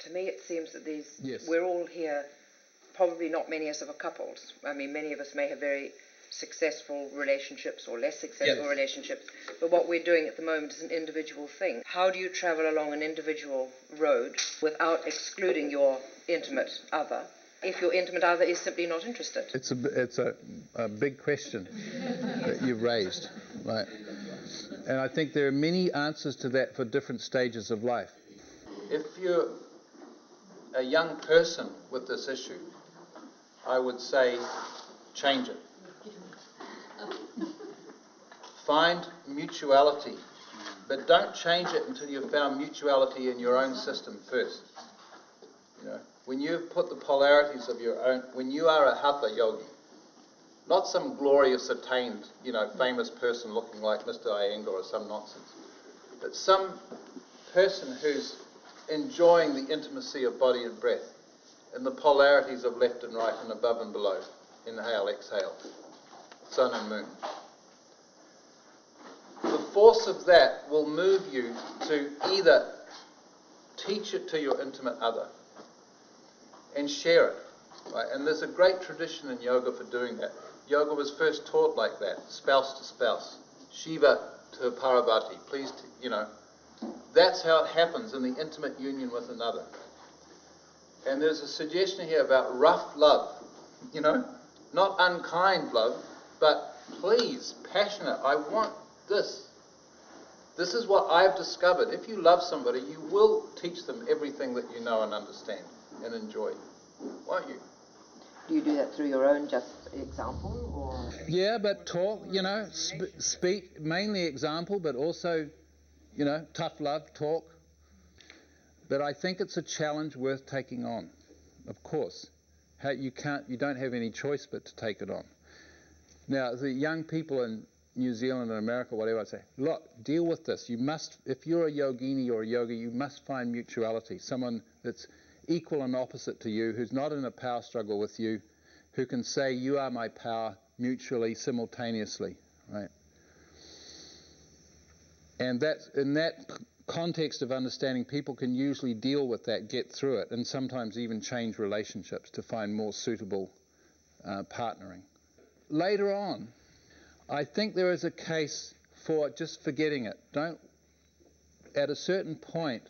to me it seems that Yes. we're all here, probably not many of us are couples. I mean, many of us may have very successful relationships or less successful relationships, but what we're doing at the moment is an individual thing. How do you travel along an individual road without excluding your intimate other if your intimate other is simply not interested? It's a big question that you've raised, right? And I think there are many answers to that for different stages of life. If you're a young person with this issue, I would say change it. Find mutuality, but don't change it until you've found mutuality in your own system first. You know, when you've put the polarities of your own, when you are a hatha yogi, not some glorious attained, famous person looking like Mr. Iyengar or some nonsense, but some person who's enjoying the intimacy of body and breath and the polarities of left and right and above and below, inhale, exhale, sun and moon. The force of that will move you to either teach it to your intimate other and share it, right? And there's a great tradition in yoga for doing that. Yoga was first taught like that, spouse to spouse, Shiva to Parvati, that's how it happens in the intimate union with another. And there's a suggestion here about rough love, not unkind love, but please, passionate, I want this. This is what I've discovered. If you love somebody, you will teach them everything that you know and understand and enjoy, won't you? Do you do that through your own just example, or? Yeah, but talk, speak, mainly example, but also, tough love, talk. But I think it's a challenge worth taking on, of course. You don't have any choice but to take it on. Now, the young people in New Zealand and America, whatever, I say, look, deal with this. You must, if you're a yogini or a yogi, you must find mutuality, someone that's equal and opposite to you, who's not in a power struggle with you, who can say, you are my power, mutually, simultaneously, right? And that's, in that context of understanding, people can usually deal with that, get through it, and sometimes even change relationships to find more suitable partnering. Later on, I think there is a case for just forgetting it. At a certain point,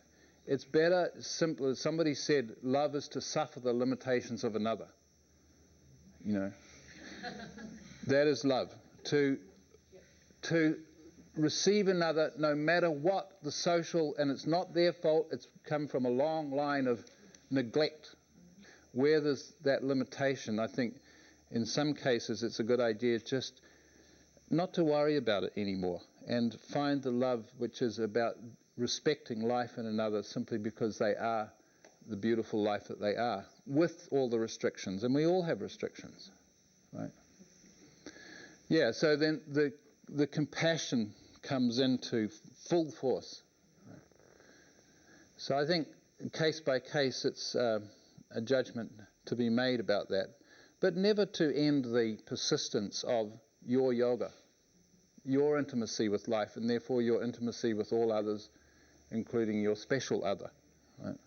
it's better, simpler. Somebody said, love is to suffer the limitations of another. That is love. To receive another, no matter what the social, and it's not their fault, it's come from a long line of neglect. Where there's that limitation, I think in some cases it's a good idea just not to worry about it anymore and find the love which is about respecting life in another simply because they are the beautiful life that they are, with all the restrictions, and we all have restrictions, right? Yeah, so then the compassion comes into full force. Right? So I think case by case it's a judgment to be made about that, but never to end the persistence of your yoga, your intimacy with life, and therefore your intimacy with all others, including your special other. Right?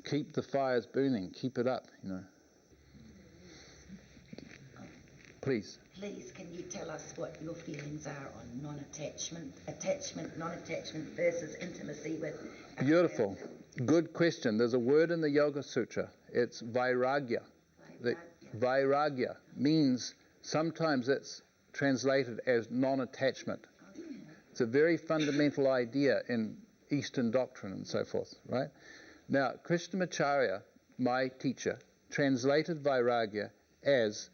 Keep the fires burning, keep it up, Please. Please, can you tell us what your feelings are on non-attachment, attachment, non-attachment versus intimacy with... Beautiful. Good question. There's a word in the Yoga Sutra. It's vairagya. Vairagya means, sometimes it's translated as non-attachment. It's a very fundamental idea in Eastern doctrine and so forth, right? Now, Krishnamacharya, my teacher, translated vairagya as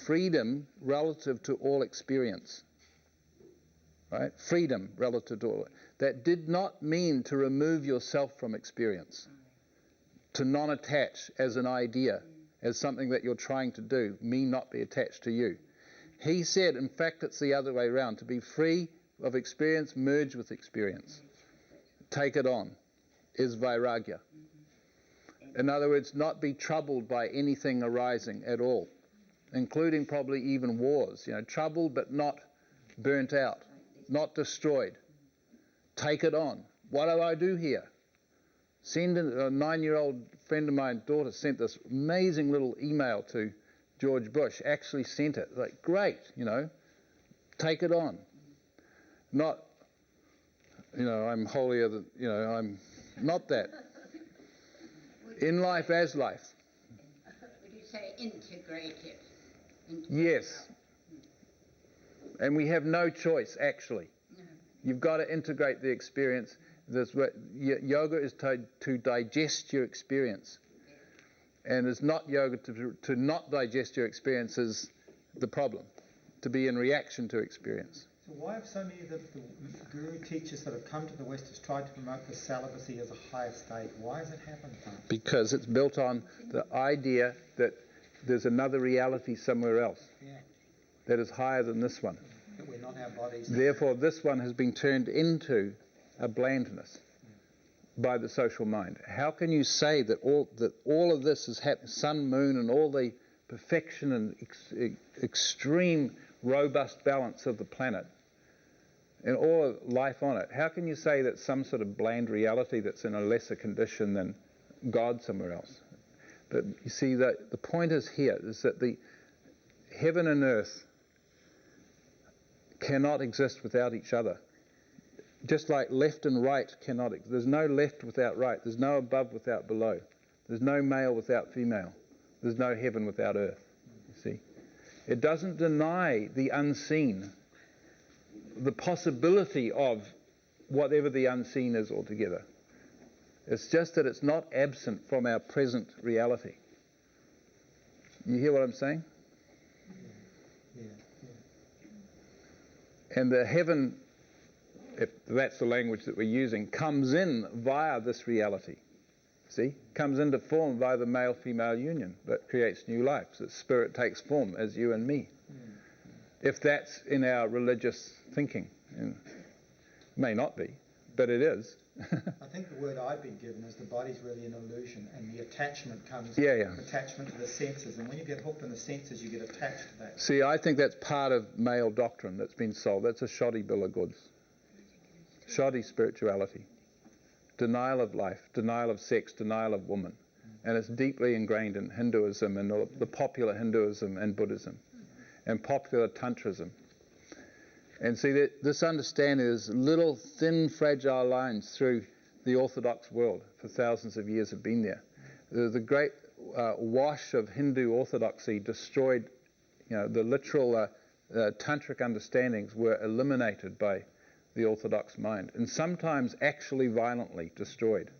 freedom relative to all experience, right? Freedom relative to all. That did not mean to remove yourself from experience, to non-attach as an idea, as something that you're trying to do, me not be attached to you. He said, in fact, it's the other way around, to be free of experience, merge with experience. Take it on, is vairagya. In other words, not be troubled by anything arising at all, including probably even wars. Troubled but not burnt out, not destroyed. Take it on. What do I do here? Send a 9-year-old friend of mine's daughter sent this amazing little email to George Bush, actually sent it. Like, great, take it on. Not, I'm holier than, I'm not that. In life as life. Would you say integrate it? Yes. And we have no choice, actually. No. You've got to integrate the experience. Yoga is to digest your experience. And it's not yoga to not digest your experience is the problem, to be in reaction to experience. So why have so many of the guru teachers that have come to the West has tried to promote the celibacy as a higher state? Why has it happened? Because it's built on the idea that there's another reality somewhere else that is higher than this one. That we're not our bodies. Therefore, this one has been turned into a blandness by the social mind. How can you say that all of this is happening, sun, moon, and all the perfection and extreme robust balance of the planet and all of life on it? How can you say that some sort of bland reality that's in a lesser condition than God somewhere else? But you see, that the point is here is that the heaven and earth cannot exist without each other. Just like left and right cannot, there's no left without right, there's no above without below, there's no male without female, there's no heaven without earth, you see. It doesn't deny the unseen, the possibility of whatever the unseen is altogether. It's just that it's not absent from our present reality. You hear what I'm saying? And the heaven, if that's the language that we're using, comes in via this reality. See? Comes into form via the male-female union that creates new life. So spirit takes form as you and me. If that's in our religious thinking. And it may not be, but it is. I think the word I've been given is the body's really an illusion, and the attachment comes attachment to the senses, and when you get hooked on the senses you get attached to that. See, I think that's part of male doctrine that's been sold. That's a shoddy bill of goods. Shoddy spirituality. Denial of life, denial of sex, denial of woman. And it's deeply ingrained in Hinduism and the popular Hinduism and Buddhism and popular Tantrism. And see, that this understanding is little thin fragile lines through the Orthodox world for thousands of years have been there. The great wash of Hindu orthodoxy destroyed, the literal tantric understandings were eliminated by the Orthodox mind, and sometimes actually violently destroyed.